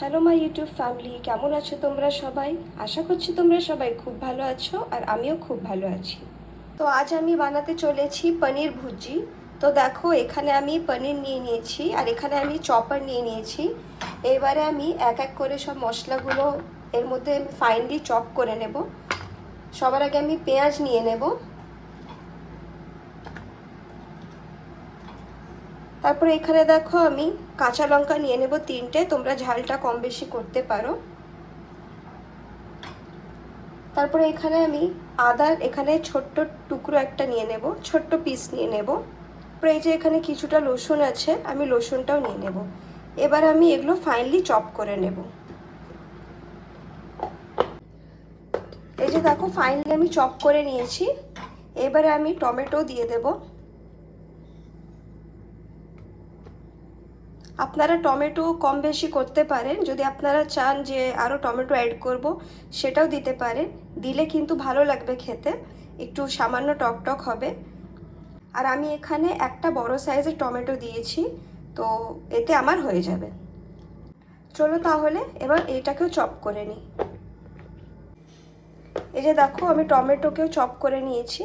Hello my YouTube family, কেমন আছো তোমরা সবাই? আশা করছি তোমরা সবাই খুব ভালো আছো আর আমিও খুব ভালো আছি। তো আজ আমি বানাতে চলেছি পনির ভুজি। তো দেখো, এখানে আমি পনির নিয়ে নিয়েছি আর এখানে আমি চপার নিয়ে নিয়েছি। এবারে আমি এক এক করে সব মশলাগুলো এর মধ্যে ফাইনলি চপ করে নেব। সবার আগে আমি পেঁয়াজ নিয়ে নেব, তারপরে এখানে দেখো আমি কাঁচা লঙ্কা নিয়ে নেব 3টে, তোমরা ঝালটা কম বেশি করতে পারো। তারপরে এখানে আমি আদার এখানে ছোট্ট টুকরো একটা নিয়ে নেব, ছোট্ট পিস নিয়ে নেব। তারপরে এই যে এখানে কিছুটা রসুন আছে, আমি রসুনটাও নিয়ে নেব। এবার আমি এগুলো ফাইনলি চপ করে নেব। এই যে দেখো, ফাইনালি আমি চপ করে নিয়েছি। এবারে আমি টমেটো দিয়ে দেব। আপনারা টমেটো কম বেশি করতে পারেন, যদি আপনারা চান যে আরও টমেটো অ্যাড করব সেটাও দিতে পারেন। দিলে কিন্তু ভালো লাগবে খেতে, একটু সামান্য টক টক হবে। আর আমি এখানে একটা বড় সাইজের টমেটো দিয়েছি, তো এতে আমার হয়ে যাবে। চলো তাহলে এবার এটাকেও চপ করে নিই। এই যে দেখো, আমি টমেটোকেও চপ করে নিয়েছি।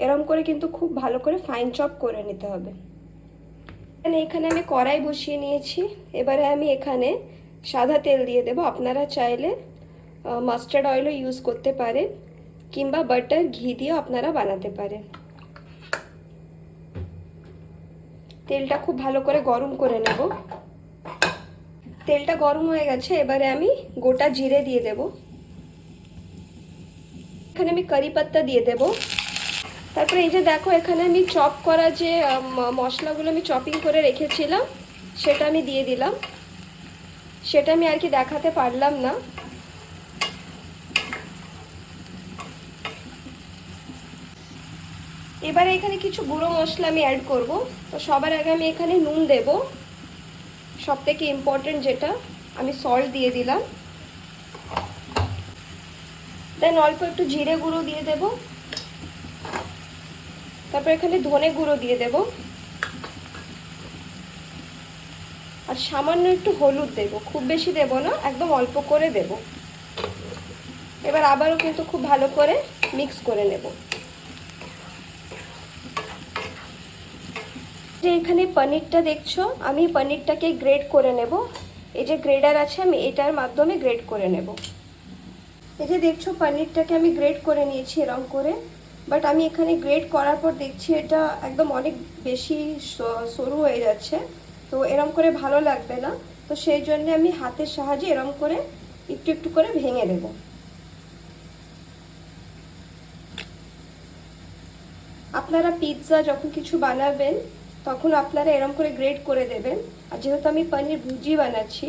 এরম করে কিন্তু খুব ভালো করে ফাইন চপ করে নিতে হবে। এখানে আমি কড়াই বসিয়ে নিয়েছি। এবারে আমি এখানে সাদা তেল দিয়ে দেব। আপনারা চাইলে মাস্টার্ড অয়েলও ইউজ করতে পারেন, কিংবা বাটার ঘি দিয়েও আপনারা বানাতে পারেন। তেলটা খুব ভালো করে গরম করে নেব। তেলটা গরম হয়ে গেছে, এবারে আমি গোটা জিরে দিয়ে দেব। এখানে আমি কারি পাত্তা দিয়ে দেব। তারপরে এই যে দেখো, এখানে আমি চপ করা যে মশলাগুলো আমি চপিং করে রেখেছিলাম সেটা আমি দিয়ে দিলাম। সেটা আমি আর কি দেখাতে পারলাম না। এবারে এখানে কিছু গুঁড়ো মশলা আমি অ্যাড করব। তো সবার আগে আমি এখানে নুন দেব, সবথেকে ইম্পর্টেন্ট যেটা, আমি সল্ট দিয়ে দিলাম। দেন অল্প একটু জিরে গুঁড়ো দিয়ে দেব। তারপর এখানে ধনে গুঁড়ো দিয়ে দেব আর সামান্য একটু হলুদ দেব, খুব বেশি দেব না, একদম অল্প করে দেব। এবার আবারও কিন্তু খুব ভালো করে মিক্স করে নেব। যে এখানে পনিরটা দেখছো, আমি পনিরটাকে গ্রেট করে নেব। এই যে গ্রেডার আছে, আমি এটার মাধ্যমে গ্রেট করে নেব। এই যে দেখছো, পনিরটাকে আমি গ্রেট করে নিয়েছি এরকম করে। বাট আমি এখানে গ্রেট করার পর দেখছি এটা একদম অনেক বেশি সরু হয়ে যাচ্ছে, তো এরকম করে ভালো লাগবে না। তো সেই জন্য আমি হাতের সাহায্যে এরকম করে একটু একটু করে ভেঙে দেব। আপনারা পিৎজা যখন কিছু বানাবেন তখন আপনারা এরকম করে গ্রেট করে দেবেন। আর যেহেতু আমি পনির ভুজি বানাচ্ছি,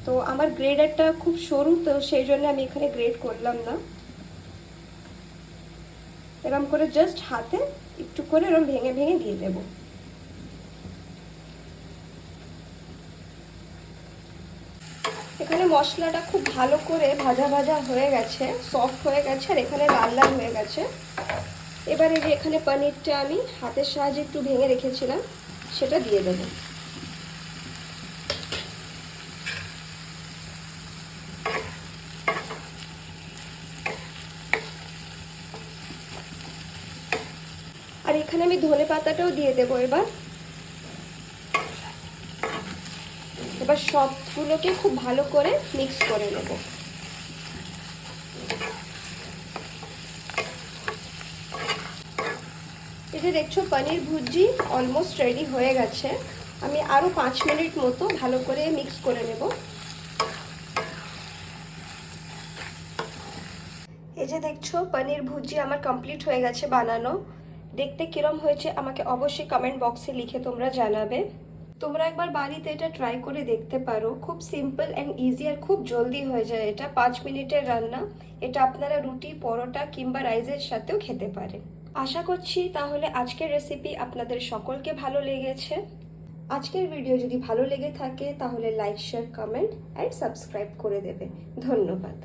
তো আমার গ্রেডারটা খুব সরু, তো সেই জন্য আমি এখানে গ্রেট করলাম না। এরকম করে জাস্ট হাতে একটু করে এরকম ভেঙে ভেঙে দিয়ে দেব। এখানে মশলাটা খুব ভালো করে ভাজা ভাজা হয়ে গেছে, সফট হয়ে গেছে আর এখানে লাল লাল হয়ে গেছে। এবারে যে এখানে পনিরটা আমি হাতের সাহায্যে একটু ভেঙে রেখেছিলাম সেটা দিয়ে দেব। আর এখানে আমি ধনে পাতাটাও দিয়ে দেবো। এবার সবগুলোকে খুব ভালো করে মিক্স করে নেব। এই যে দেখছো, পনির ভুজি অলমোস্ট রেডি হয়ে গেছে। আমি আরও 5 মিনিট মতো ভালো করে মিক্স করে নেব। এই যে দেখছো, পনির ভুজি আমার কমপ্লিট হয়ে গেছে বানানো। দেখতে কিরম হয়েছে আমাকে অবশ্যই কমেন্ট বক্সে লিখে তোমরা জানাবে। তোমরা একবার বাড়িতে এটা ট্রাই করে দেখতে পারো। খুব সিম্পল অ্যান্ড ইজি আর খুব জলদি হয়ে যায়। এটা 5 মিনিটের রান্না। এটা আপনারা রুটি, পরোটা কিংবা রাইসের সাথেও খেতে পারেন। আশা করছি তাহলে আজকের রেসিপি আপনাদের সকলকে ভালো লেগেছে। আজকের ভিডিও যদি ভালো লেগে থাকে তাহলে like, share, comment and subscribe করে দেবে। ধন্যবাদ।